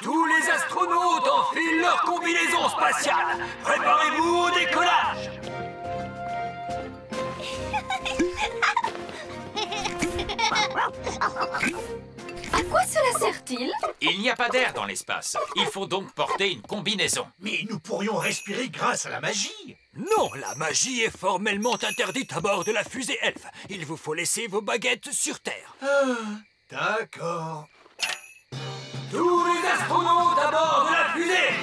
tous les astronautes enfilent leur combinaison spatiale. Préparez-vous au décollage. À quoi cela sert-il? Il n'y a pas d'air dans l'espace. Il faut donc porter une combinaison. Mais nous pourrions respirer grâce à la magie. Non, la magie est formellement interdite à bord de la fusée Elf. Il vous faut laisser vos baguettes sur Terre. D'accord. Tous les astronautes à bord de la fusée!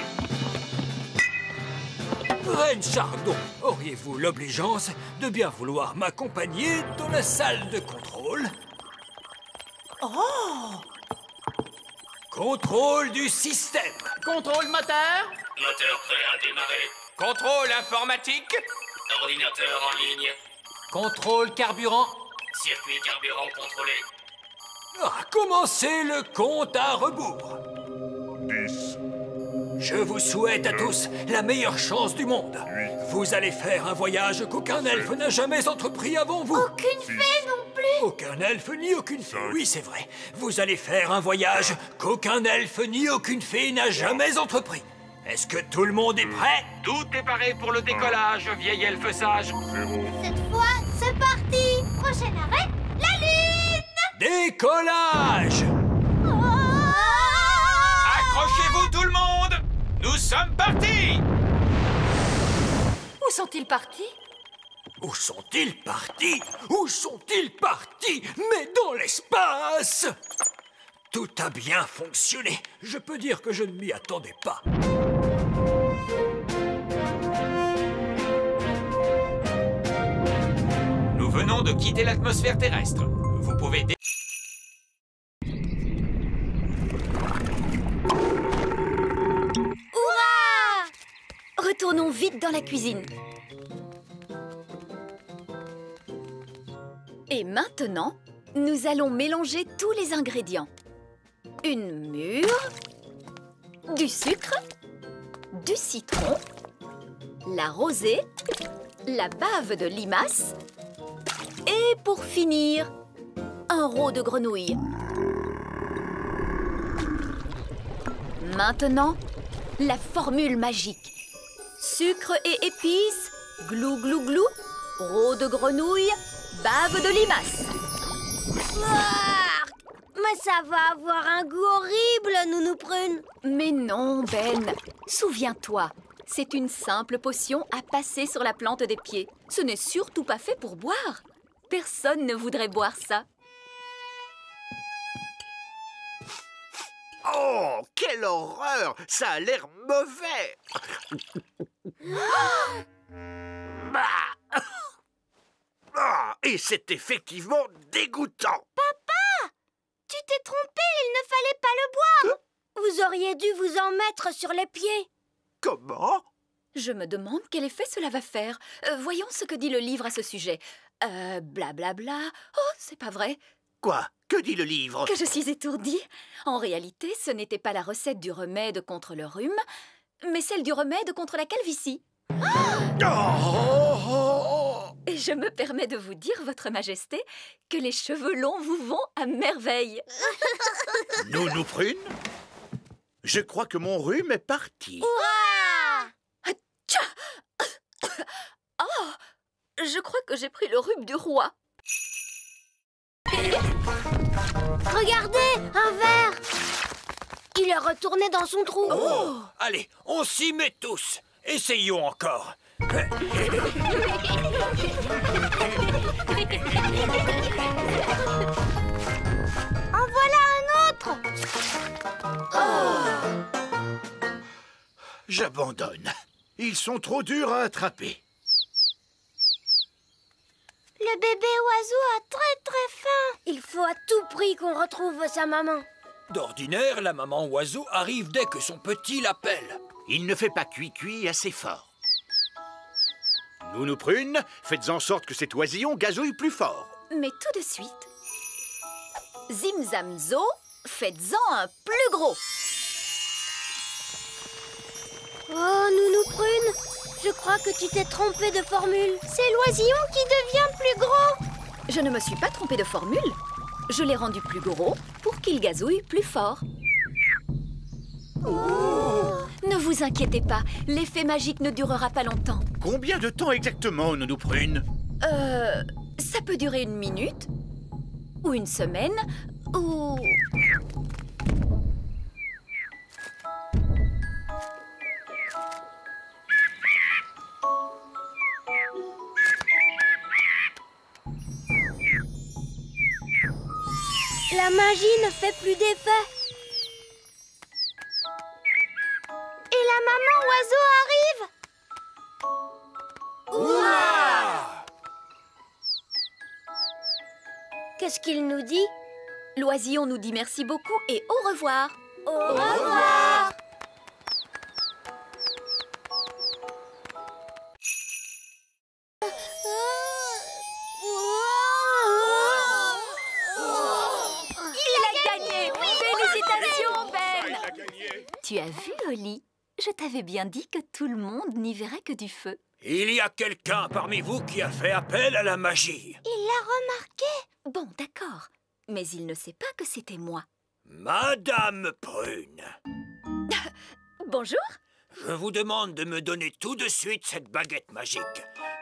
Reine Chardon, auriez-vous l'obligeance de bien vouloir m'accompagner dans la salle de contrôle? Oh! Contrôle du système. Contrôle moteur? Moteur prêt à démarrer. Contrôle informatique. Ordinateur en ligne. Contrôle carburant. Circuit carburant contrôlé. Commencez le compte à rebours. 10, Je vous souhaite à tous la meilleure chance du monde. Vous allez faire un voyage qu'aucun elfe n'a jamais entrepris avant vous. Aucune fée non plus. Aucun elfe ni aucune fée. Oui, c'est vrai. Vous allez faire un voyage qu'aucun elfe ni aucune fée n'a jamais entrepris. Est-ce que tout le monde est prêt? Tout est paré pour le décollage, vieil elfe sage. 0. Cette fois, c'est parti. Prochain arrêt, la Lune. Décollage! Accrochez-vous tout le monde. Nous sommes partis. Où sont-ils partis? Où sont-ils partis? Où sont-ils partis? Mais dans l'espace! Tout a bien fonctionné. Je peux dire que je ne m'y attendais pas. Nous venons de quitter l'atmosphère terrestre. Vous pouvez... Retournons vite dans la cuisine. Et maintenant, nous allons mélanger tous les ingrédients. Une mûre, du sucre, du citron, la rosée, la bave de limace et pour finir, un rot de grenouille. Maintenant, la formule magique. Sucre et épices, glou glou glou, rot de grenouille, bave de limace. Mais ça va avoir un goût horrible, Nounou Prune. Mais non, Ben. Souviens-toi, c'est une simple potion à passer sur la plante des pieds. Ce n'est surtout pas fait pour boire. Personne ne voudrait boire ça. Oh, quelle horreur! Ça a l'air mauvais! Et c'est effectivement dégoûtant! Tu t'es trompé, il ne fallait pas le boire. Vous auriez dû vous en mettre sur les pieds. Comment? Je me demande quel effet cela va faire. Voyons ce que dit le livre à ce sujet. Blablabla. Oh, c'est pas vrai. Quoi? Que dit le livre? Que je suis étourdie. En réalité, ce n'était pas la recette du remède contre le rhume, mais celle du remède contre la calvitie. Et je me permets de vous dire, Votre Majesté, que les cheveux longs vous vont à merveille. Nounou Prune? Je crois que mon rhume est parti. Oh, je crois que j'ai pris le rhume du roi. Regardez, un verre. Il est retourné dans son trou. Oh, allez, on s'y met tous. Essayons encore. En voilà un autre. J'abandonne. Ils sont trop durs à attraper. Le bébé oiseau a très faim. Il faut à tout prix qu'on retrouve sa maman. D'ordinaire, la maman oiseau arrive dès que son petit l'appelle. Il ne fait pas cuit-cuit assez fort. Nounou Prune, faites en sorte que cet oisillon gazouille plus fort. Mais tout de suite, Zim Zam Zo, faites-en un plus gros. Oh, Nounou Prune, je crois que tu t'es trompée de formule. C'est l'oisillon qui devient plus gros. Je ne me suis pas trompée de formule. Je l'ai rendu plus gros pour qu'il gazouille plus fort. Ne vous inquiétez pas, l'effet magique ne durera pas longtemps. Combien de temps exactement, Nounou Prune? Ça peut durer 1 minute, ou 1 semaine, ou... La magie ne fait plus d'effet. Et la maman oiseau arrive. Ouah! Qu'est-ce qu'il nous dit? L'oisillon nous dit merci beaucoup et au revoir. Au revoir. Il a gagné! Félicitations, Ben! Tu as vu, Oli? Je t'avais bien dit que tout le monde n'y verrait que du feu. Il y a quelqu'un parmi vous qui a fait appel à la magie. Il l'a remarqué. Bon, d'accord. Mais il ne sait pas que c'était moi. Madame Prune, Bonjour. je vous demande de me donner tout de suite cette baguette magique.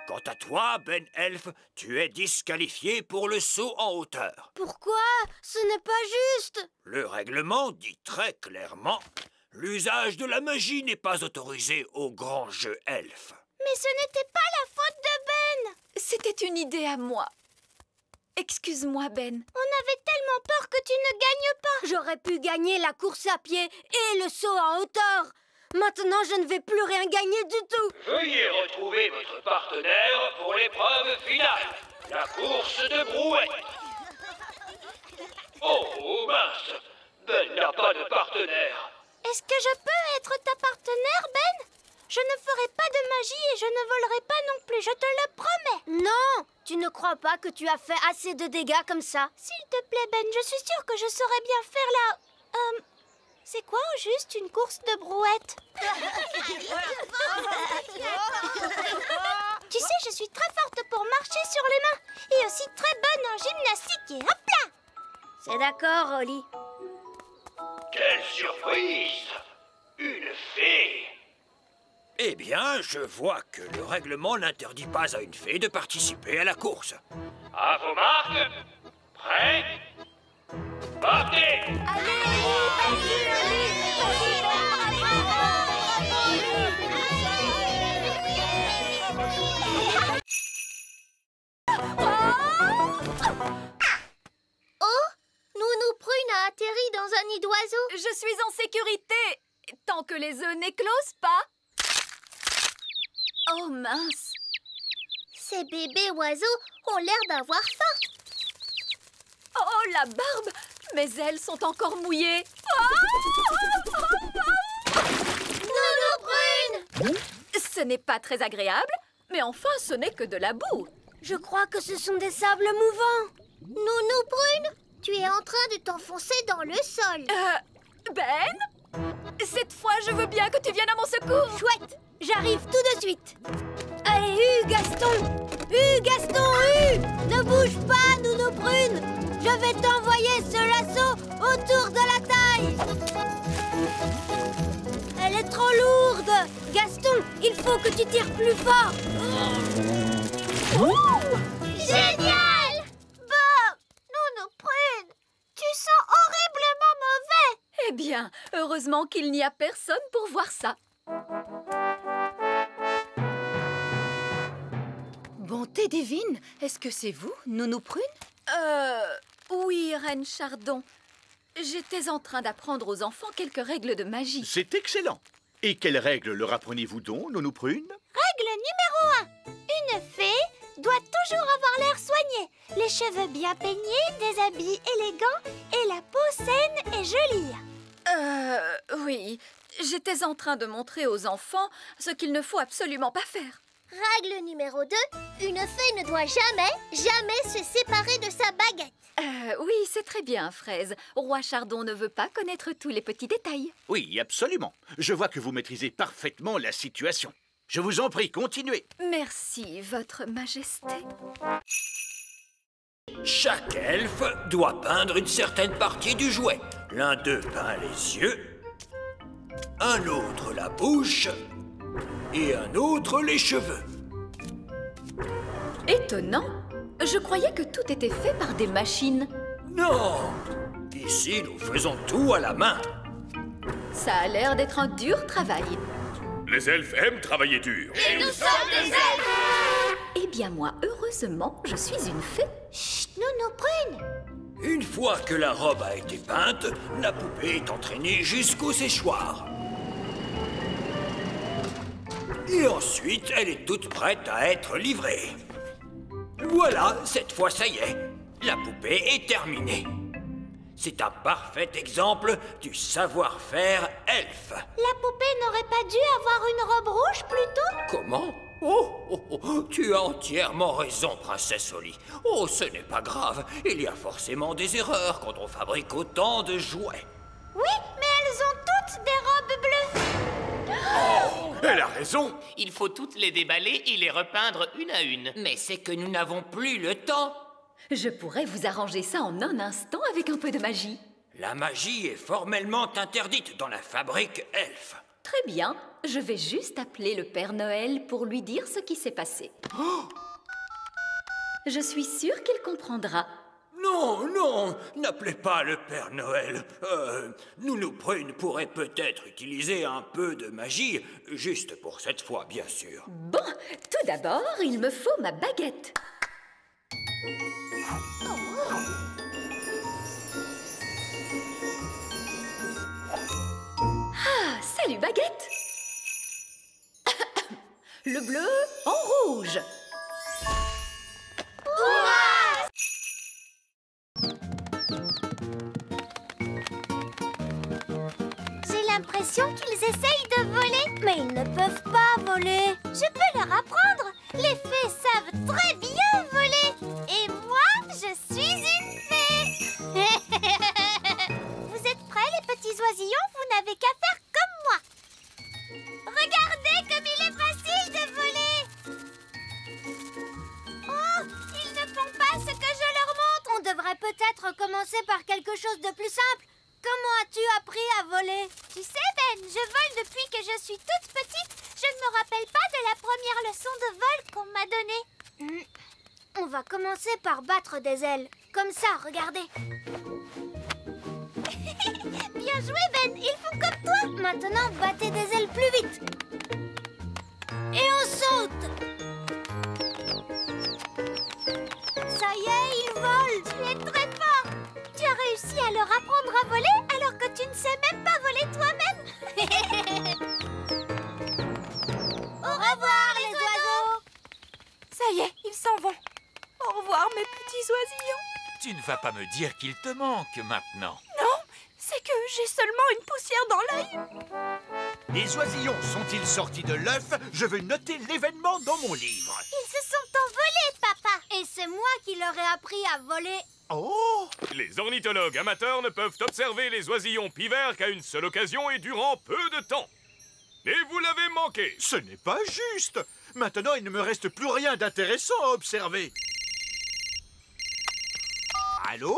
Quant à toi, Ben Elf, tu es disqualifié pour le saut en hauteur. Pourquoi? Ce n'est pas juste. Le règlement dit très clairement: l'usage de la magie n'est pas autorisé au grand jeu elfe. Mais ce n'était pas la faute de Ben. C'était une idée à moi. Excuse-moi, Ben. On avait tellement peur que tu ne gagnes pas. J'aurais pu gagner la course à pied et le saut en hauteur. Maintenant, je ne vais plus rien gagner du tout. Veuillez retrouver votre partenaire pour l'épreuve finale, la course de brouette. Oh mince, Ben n'a pas de partenaire. Est-ce que je peux être ta partenaire, Ben? Je ne ferai pas de magie et je ne volerai pas non plus, je te le promets. Non, tu ne crois pas que tu as fait assez de dégâts comme ça? S'il te plaît, Ben, je suis sûre que je saurais bien faire la... c'est quoi au juste une course de brouette? Tu sais, je suis très forte pour marcher sur les mains et aussi très bonne en gymnastique et hop là! C'est d'accord, Oli. Quelle surprise! Une fée! Eh bien, je vois que le règlement n'interdit pas à une fée de participer à la course. À vos marques, prêts, partez! Nounou Prune a atterri dans un nid d'oiseaux. Je suis en sécurité, tant que les œufs n'éclosent pas. Oh mince. Ces bébés oiseaux ont l'air d'avoir faim. Oh, la barbe. Mes ailes sont encore mouillées. Nounou Prune! Ce n'est pas très agréable, mais enfin, ce n'est que de la boue. Je crois que ce sont des sables mouvants. Nounou Prune, tu es en train de t'enfoncer dans le sol. Ben? Cette fois, je veux bien que tu viennes à mon secours. Chouette, j'arrive tout de suite. Allez, Gaston! Gaston, ne bouge pas, Nounou Prune. Je vais t'envoyer ce lasso autour de la taille. Elle est trop lourde. Gaston, il faut que tu tires plus fort. Génial! Bon, Nounou Prune, tu sens horriblement mauvais. Eh bien, heureusement qu'il n'y a personne pour voir ça. Bonté divine, est-ce que c'est vous, Nounou Prune? Oui, Reine Chardon. J'étais en train d'apprendre aux enfants quelques règles de magie. C'est excellent. Et quelles règles leur apprenez-vous donc, Nounou Prune? Règle numéro 1. Une fée doit toujours avoir l'air soigné, les cheveux bien peignés, des habits élégants et la peau saine et jolie. Oui. J'étais en train de montrer aux enfants ce qu'il ne faut absolument pas faire. Règle numéro 2. Une fée ne doit jamais se séparer de sa baguette. Oui, c'est très bien, Fraise. Roi Chardon ne veut pas connaître tous les petits détails. Oui, absolument. Je vois que vous maîtrisez parfaitement la situation. Je vous en prie, continuez. Merci, Votre Majesté. Chaque elfe doit peindre une certaine partie du jouet. L'un d'eux peint les yeux, un autre la bouche et un autre les cheveux. Étonnant. Je croyais que tout était fait par des machines. Non, ici nous faisons tout à la main. Ça a l'air d'être un dur travail. Les elfes aiment travailler dur. Et nous sommes des elfes! Eh bien moi, heureusement, je suis une fée. Chut, Nounou Prune! Une fois que la robe a été peinte, la poupée est entraînée jusqu'au séchoir. Et ensuite, elle est toute prête à être livrée. Voilà, cette fois ça y est, la poupée est terminée. C'est un parfait exemple du savoir-faire elfe. La poupée n'aurait pas dû avoir une robe rouge plutôt? Comment? Oh, tu as entièrement raison, princesse Holly. Oh, ce n'est pas grave, il y a forcément des erreurs quand on fabrique autant de jouets. Oui, mais elles ont toutes des robes bleues. Elle a raison. Il faut toutes les déballer et les repeindre une à une. Mais c'est que nous n'avons plus le temps. Je pourrais vous arranger ça en un instant avec un peu de magie. La magie est formellement interdite dans la fabrique elfe. Très bien, je vais juste appeler le Père Noël pour lui dire ce qui s'est passé. Je suis sûre qu'il comprendra. Non, n'appelez pas le Père Noël. Nounou Prune pourrait peut-être utiliser un peu de magie, juste pour cette fois, bien sûr. Bon, tout d'abord, il me faut ma baguette. Ah, salut baguette. Le bleu en rouge. J'ai l'impression qu'ils essayent de voler. Mais ils ne peuvent pas voler. Je peux leur apprendre. Les fées savent très bien voler. Et moi, je suis une fée. Vous êtes prêts, les petits oisillons? Vous n'avez qu'à faire comme moi. Regardez comme il est facile de voler. Oh, ils ne font pas ce que je leur montre. On devrait peut-être commencer par quelque chose de plus simple. Comment as-tu appris à voler? Tu sais, Ben, je vole depuis que je suis toute petite. Je ne me rappelle pas de la première leçon de vol qu'on m'a donnée. On va commencer par battre des ailes. Comme ça, regardez. Bien joué, Ben. Ils font comme toi. Maintenant, battez des ailes plus vite. Et on saute. Ça y est, ils volent. Tu es très fort. Tu as réussi à leur apprendre à voler alors que tu ne sais même pas voler toi-même. Au revoir, les oiseaux. Ça y est, ils s'en vont. Au revoir, mes petits oisillons. Tu ne vas pas me dire qu'il te manque maintenant. Non, c'est que j'ai seulement une poussière dans l'œil. Les oisillons sont-ils sortis de l'œuf? Je veux noter l'événement dans mon livre. Ils se sont envolés, papa. Et c'est moi qui leur ai appris à voler. Oh! Les ornithologues amateurs ne peuvent observer les oisillons pivers qu'à une seule occasion et durant peu de temps. Et vous l'avez manqué. Ce n'est pas juste. Maintenant, il ne me reste plus rien d'intéressant à observer. Allô?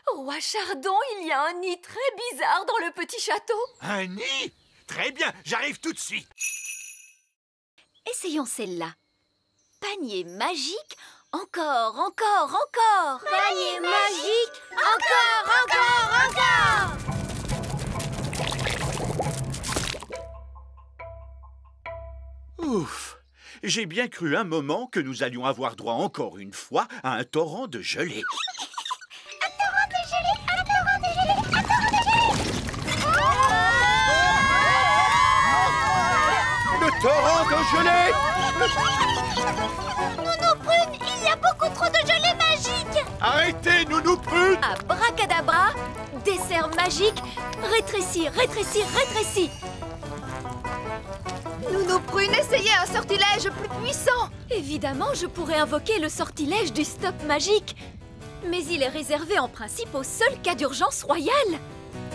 Roi Chardon, il y a un nid très bizarre dans le petit château. Un nid? Très bien, j'arrive tout de suite. Essayons celle-là. Panier magique. Encore. Panier magique. Encore. Ouf! J'ai bien cru un moment que nous allions avoir droit encore une fois à un torrent de gelée. Un torrent de gelée. Le torrent de gelée! Nounou Prune, il y a beaucoup trop de gelée magique. Arrêtez, Nounou Prune! Abracadabra. Dessert magique. Rétrécis. Nounou Prune, essayez un sortilège plus puissant. Évidemment, je pourrais invoquer le sortilège du stop magique. Mais il est réservé en principe au seul cas d'urgence royale.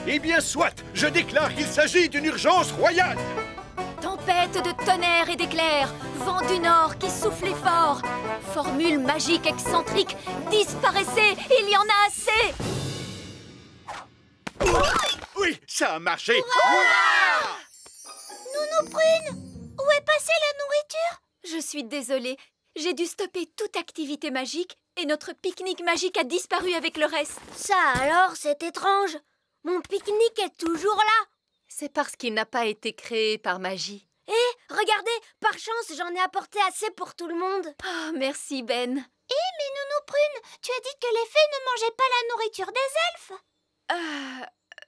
Eh bien, soit! Je déclare qu'il s'agit d'une urgence royale! Tempête de tonnerre et d'éclairs, vent du nord qui soufflait fort. Formule magique excentrique, disparaissez, il y en a assez. Oui, ça a marché! Prune, où est passée la nourriture? Je suis désolée. J'ai dû stopper toute activité magique et notre pique-nique magique a disparu avec le reste. Ça alors, c'est étrange. Mon pique-nique est toujours là. C'est parce qu'il n'a pas été créé par magie. Et regardez, par chance, j'en ai apporté assez pour tout le monde. Oh, merci, Ben. Mais Nounou Prune, tu as dit que les fées ne mangeaient pas la nourriture des elfes.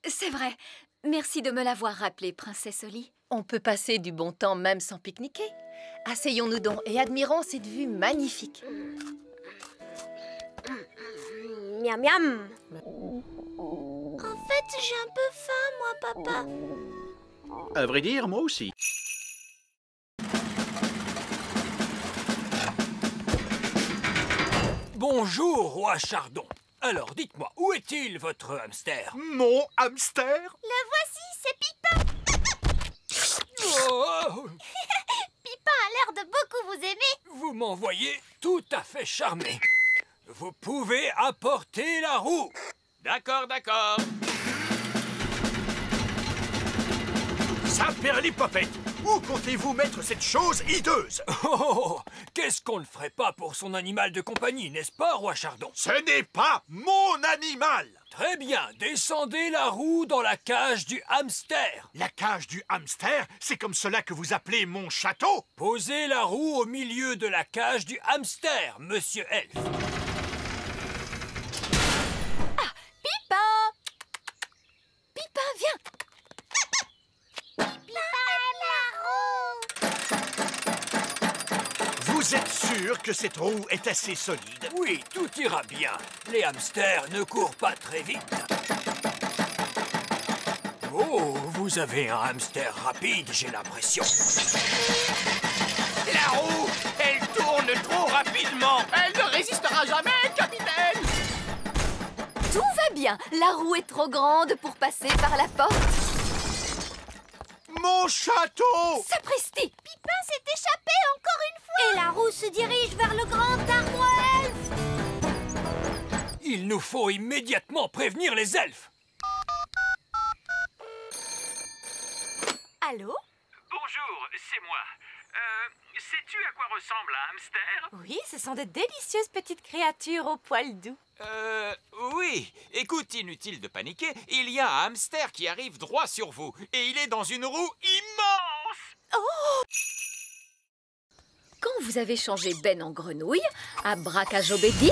C'est vrai. Merci de me l'avoir rappelé, Princesse Holly. On peut passer du bon temps même sans pique-niquer. Asseyons-nous donc et admirons cette vue magnifique. Miam miam. En fait, j'ai un peu faim, moi, papa. À vrai dire, moi aussi. Bonjour, roi Chardon. Alors, dites-moi, où est-il, votre hamster? Mon hamster? Le voici, c'est Pipin. Oh, Pipin a l'air de beaucoup vous aimer. vous m'envoyez tout à fait charmé. Vous pouvez apporter la roue. D'accord, d'accord. Saperlipopette! Où comptez-vous mettre cette chose hideuse? Oh, qu'est-ce qu'on ne ferait pas pour son animal de compagnie, n'est-ce pas, roi Chardon? Ce n'est pas mon animal! Très bien, descendez la roue dans la cage du hamster. La cage du hamster, c'est comme cela que vous appelez mon château? Posez la roue au milieu de la cage du hamster, monsieur Elf. Pipin! Pipin, viens! Vous êtes sûr que cette roue est assez solide? Oui, tout ira bien. Les hamsters ne courent pas très vite. Oh, vous avez un hamster rapide, j'ai l'impression. La roue, elle tourne trop rapidement. Elle ne résistera jamais, capitaine. Tout va bien. La roue est trop grande pour passer par la porte. Mon château! Sapristi! Pipin s'est échappé encore une fois. Et la roue se dirige vers le grand arbre elfe. Il nous faut immédiatement prévenir les elfes. Allô? Bonjour, c'est moi. Sais-tu à quoi ressemble un hamster? Oui, ce sont de délicieuses petites créatures aux poils doux. Oui. Écoute, inutile de paniquer. Il y a un hamster qui arrive droit sur vous. Et il est dans une roue immense. Oh! Quand vous avez changé Ben en grenouille, Abracajobedi,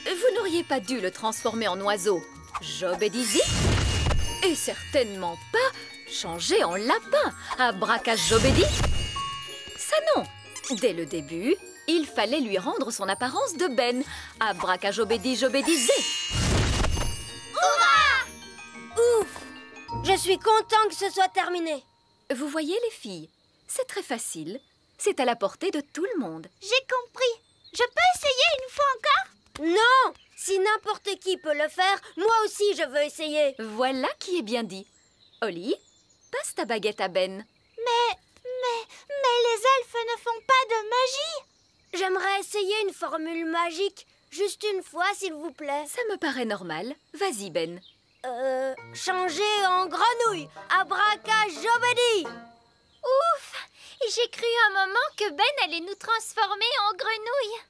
vous n'auriez pas dû le transformer en oiseau, Jobedizi, et certainement pas changer en lapin, Abracajobedi. Ça non! Dès le début, il fallait lui rendre son apparence de Ben, Abracajobedi Jobedizé. Hurrah! Ouf! Je suis content que ce soit terminé. Vous voyez les filles, c'est très facile, c'est à la portée de tout le monde. J'ai compris. Je peux essayer une fois encore? Non! Si n'importe qui peut le faire, moi aussi je veux essayer. Voilà qui est bien dit. Holly, passe ta baguette à Ben. Mais les elfes ne font pas de magie. J'aimerais essayer une formule magique. Juste une fois, s'il vous plaît. Ça me paraît normal. Vas-y, Ben. Changer en grenouille. Abracajobedi. Ouf! J'ai cru un moment que Ben allait nous transformer en grenouille.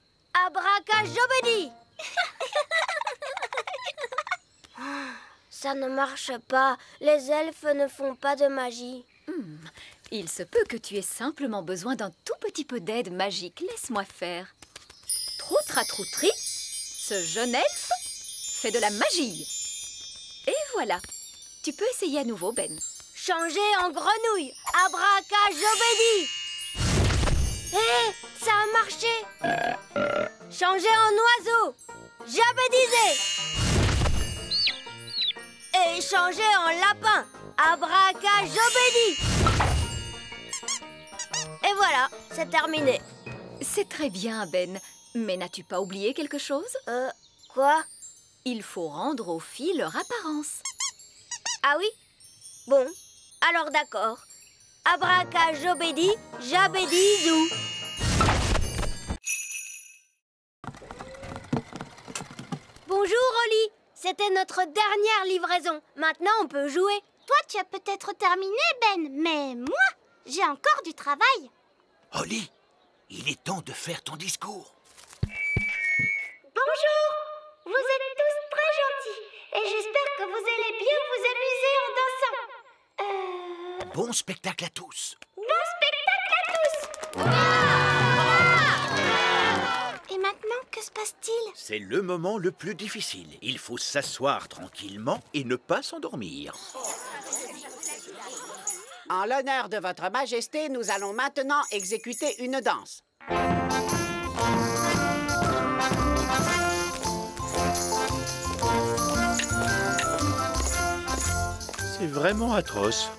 Abracajobedi. Ça ne marche pas. Les elfes ne font pas de magie. Il se peut que tu aies simplement besoin d'un tout petit peu d'aide magique. Laisse-moi faire. Troutratroutri, ce jeune elfe fait de la magie. Et voilà. Tu peux essayer à nouveau, Ben. Changer en grenouille. Abracajobedi. Hé, ça a marché. Changer en oiseau. Jabedizé. Et changer en lapin. Abracajobedi. Et voilà, c'est terminé. C'est très bien, Ben. Mais n'as-tu pas oublié quelque chose? Quoi? Il faut rendre aux filles leur apparence. Ah oui? Bon, alors d'accord. Abracajobedi, jabedizou. Bonjour, Holly. C'était notre dernière livraison. Maintenant, on peut jouer. Toi, tu as peut-être terminé, Ben, mais moi, J'ai encore du travail. Holly, il est temps de faire ton discours. Bonjour. Vous êtes tous très gentils. Et j'espère que vous allez bien vous amuser en dansant. Bon spectacle à tous. Bon spectacle à tous. Et maintenant, que se passe-t-il? C'est le moment le plus difficile. Il faut s'asseoir tranquillement et ne pas s'endormir. En l'honneur de votre majesté, nous allons maintenant exécuter une danse. C'est vraiment atroce.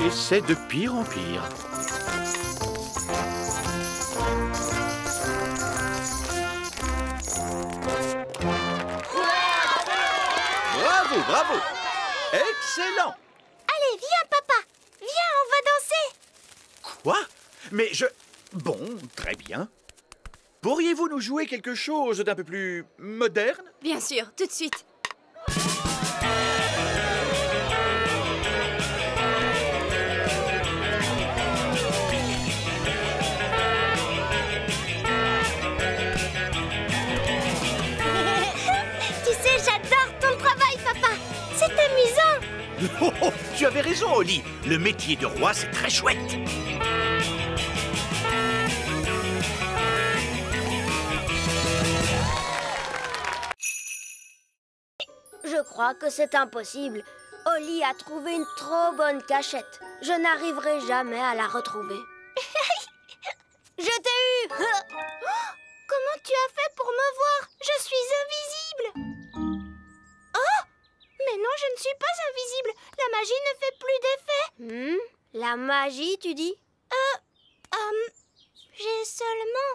Et c'est de pire en pire. Bravo, bravo! Excellent! Allez, viens, papa. Viens, on va danser. Quoi? Mais je... Bon, très bien. Pourriez-vous nous jouer quelque chose d'un peu plus moderne? Bien sûr, tout de suite. Tu sais, j'adore ton travail, papa. C'est amusant. Oh, tu avais raison, Holly. Le métier de roi, c'est très chouette. Je crois que c'est impossible. Holly a trouvé une trop bonne cachette. Je n'arriverai jamais à la retrouver. Je t'ai eu. Comment tu as fait pour me voir? Je suis invisible. Oh! Mais non, je ne suis pas invisible. La magie ne fait plus d'effet. La magie, tu dis? J'ai seulement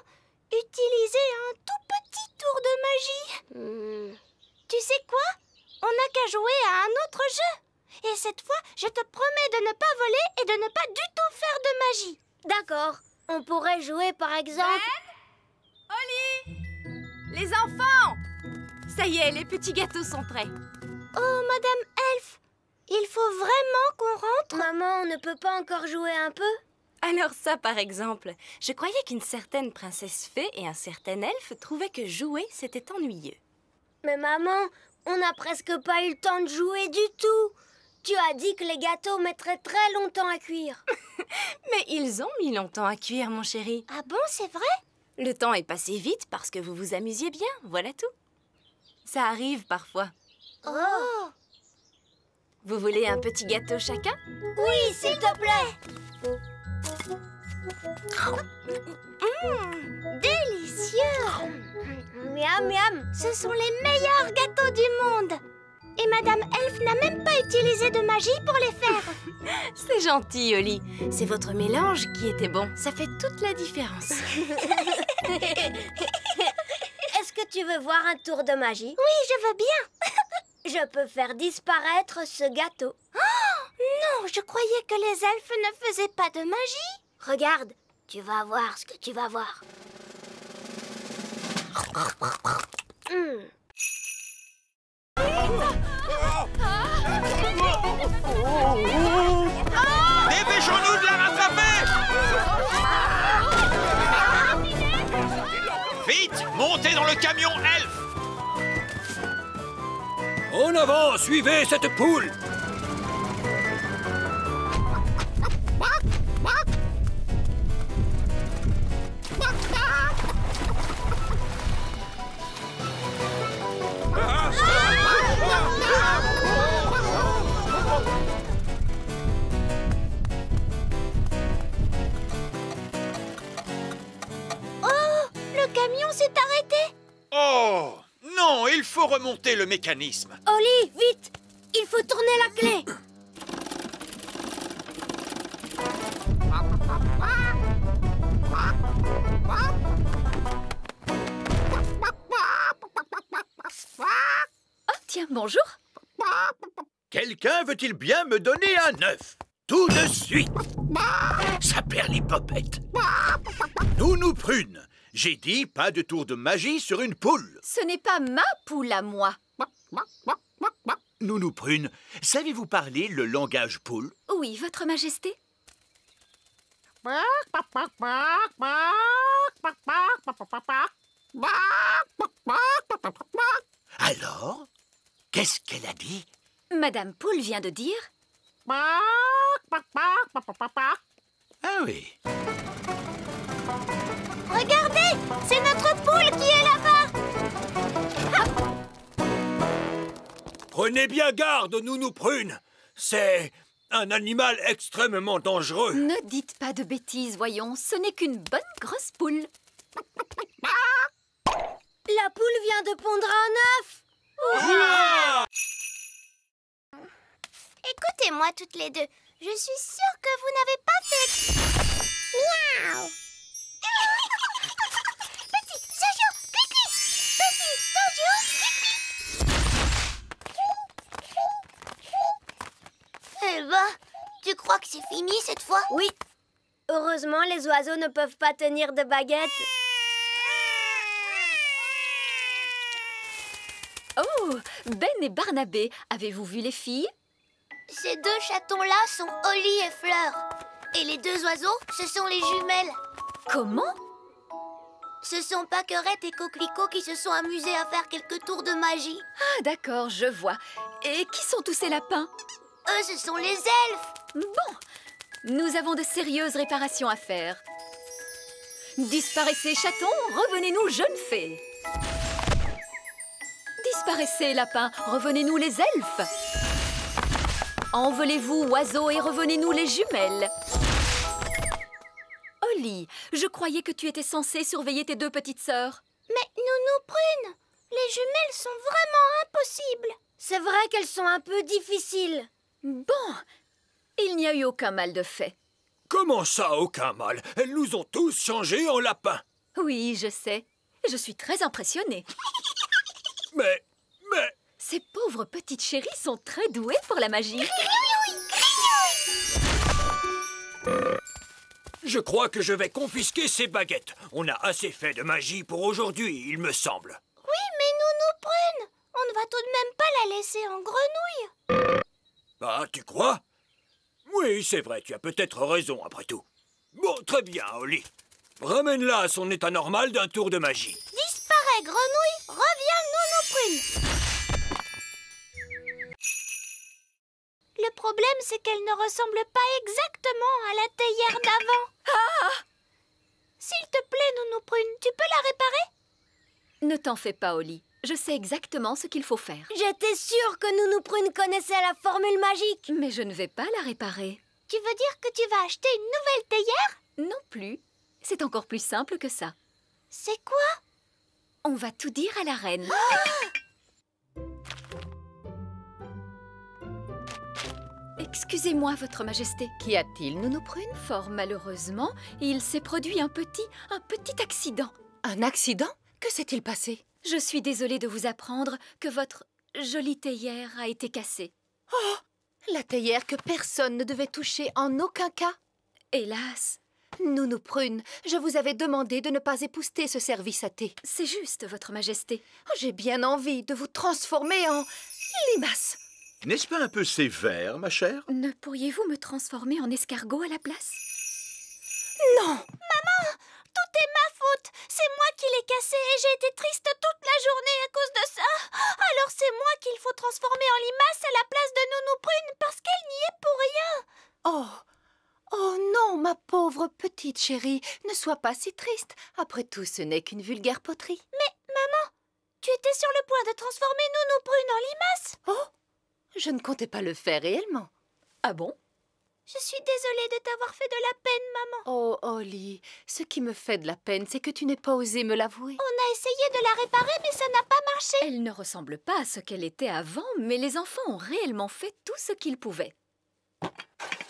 utilisé un tout petit tour de magie. Tu sais quoi? On n'a qu'à jouer à un autre jeu. Et cette fois, je te promets de ne pas voler et de ne pas du tout faire de magie. D'accord. On pourrait jouer par exemple... Holly! Les enfants! Ça y est, les petits gâteaux sont prêts. Oh, Madame Elf, il faut vraiment qu'on rentre? Maman, on ne peut pas encore jouer un peu? Alors ça, par exemple, je croyais qu'une certaine princesse fée et un certain elfe trouvaient que jouer, c'était ennuyeux. Mais maman, on n'a presque pas eu le temps de jouer du tout. Tu as dit que les gâteaux mettraient très longtemps à cuire. Mais ils ont mis longtemps à cuire, mon chéri. Ah bon, c'est vrai? Le temps est passé vite parce que vous vous amusiez bien, voilà tout. Ça arrive parfois. Oh! Vous voulez un petit gâteau chacun? Oui, s'il te plaît. Délicieux. Miam, miam. Ce sont les meilleurs gâteaux du monde. Et Madame Elf n'a même pas utilisé de magie pour les faire. C'est gentil, Holly. C'est votre mélange qui était bon. Ça fait toute la différence. Est-ce que tu veux voir un tour de magie? Oui, je veux bien. Je peux faire disparaître ce gâteau. Oh, non, je croyais que les elfes ne faisaient pas de magie. Regarde, tu vas voir ce que tu vas voir. Dépêchons-nous de la rattraper! Vite, montez dans le camion elfe! En avant, suivez cette poule! Le camion s'est arrêté. Oh! Non, il faut remonter le mécanisme. Holly, vite! Il faut tourner la clé. Oh, tiens, bonjour. Quelqu'un veut-il bien me donner un œuf? Tout de suite! Ça perd les popettes. Nous prunes, J'ai dit pas de tour de magie sur une poule. Ce n'est pas ma poule à moi. Nounou Prune, savez-vous parler le langage poule? Oui, Votre Majesté. Alors, qu'est-ce qu'elle a dit? Madame Poule vient de dire... Ah oui. Regardez, c'est notre poule qui est là-bas. Prenez bien garde, Nounou Prune. C'est un animal extrêmement dangereux. Ne dites pas de bêtises, voyons. Ce n'est qu'une bonne grosse poule. La poule vient de pondre un œuf. Écoutez-moi toutes les deux. Je suis sûre que vous n'avez pas fait... Miaou. Petit Jojo, pipi. Petit Jojo, pipi. Eh ben, tu crois que c'est fini cette fois? Oui. Heureusement, les oiseaux ne peuvent pas tenir de baguette. Oh, Ben et Barnabé, avez-vous vu les filles? Ces deux chatons-là sont Holly et Fleur. Et les deux oiseaux, ce sont les jumelles. Comment? Ce sont Pâquerette et Coquelicot qui se sont amusés à faire quelques tours de magie. Ah, d'accord, je vois. Et qui sont tous ces lapins? Eux, ce sont les elfes. Bon, nous avons de sérieuses réparations à faire. Disparaissez, chatons, revenez-nous, jeunes fées. Disparaissez, lapins, revenez-nous, les elfes. Envolez-vous, oiseaux, et revenez-nous, les jumelles. Holly, je croyais que tu étais censée surveiller tes deux petites sœurs. Mais Nounou Prune, les jumelles sont vraiment impossibles. C'est vrai qu'elles sont un peu difficiles. Bon, il n'y a eu aucun mal de fait. Comment ça, aucun mal? Elles nous ont tous changés en lapins. Oui, je sais. Je suis très impressionnée. Mais... Ces pauvres petites chéries sont très douées pour la magie. Je crois que je vais confisquer ces baguettes. On a assez fait de magie pour aujourd'hui, il me semble. Oui, mais Nounou Prune, on ne va tout de même pas la laisser en grenouille. Ah, tu crois? Oui, c'est vrai, tu as peut-être raison après tout. Bon, très bien, Holly. Ramène-la à son état normal d'un tour de magie. Disparais, grenouille, reviens, Nounou Prune. Le problème, c'est qu'elle ne ressemble pas exactement à la théière d'avant. Ah! S'il te plaît, Nounou Prune, tu peux la réparer? Ne t'en fais pas, Holly. Je sais exactement ce qu'il faut faire. J'étais sûre que Nounou Prune connaissait la formule magique. Mais je ne vais pas la réparer. Tu veux dire que tu vas acheter une nouvelle théière? Non plus. C'est encore plus simple que ça. C'est quoi? On va tout dire à la reine. Excusez-moi, Votre Majesté. Qu'y a-t-il, Nounou Prune? Fort malheureusement, il s'est produit un petit accident. Un accident? Que s'est-il passé? Je suis désolée de vous apprendre que votre jolie théière a été cassée. Oh! La théière que personne ne devait toucher en aucun cas. Hélas. Nounou Prune, je vous avais demandé de ne pas épouster ce service à thé. C'est juste, Votre Majesté. Oh, j'ai bien envie de vous transformer en limace. N'est-ce pas un peu sévère, ma chère? Ne pourriez-vous me transformer en escargot à la place? Non! Maman, tout est ma faute. C'est moi qui l'ai cassé et j'ai été triste toute la journée à cause de ça. Alors c'est moi qu'il faut transformer en limace à la place de Nounou Prune parce qu'elle n'y est pour rien. Oh! Oh non, ma pauvre petite chérie, ne sois pas si triste. Après tout, ce n'est qu'une vulgaire poterie. Mais, maman, tu étais sur le point de transformer Nounou Prune en limace. Oh! Je ne comptais pas le faire réellement. Ah bon? Je suis désolée de t'avoir fait de la peine, maman. Oh, Holly, ce qui me fait de la peine, c'est que tu n'aies pas osé me l'avouer. On a essayé de la réparer, mais ça n'a pas marché. Elle ne ressemble pas à ce qu'elle était avant, mais les enfants ont réellement fait tout ce qu'ils pouvaient.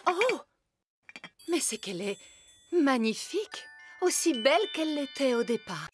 Oh! Mais c'est qu'elle est magnifique, aussi belle qu'elle l'était au départ.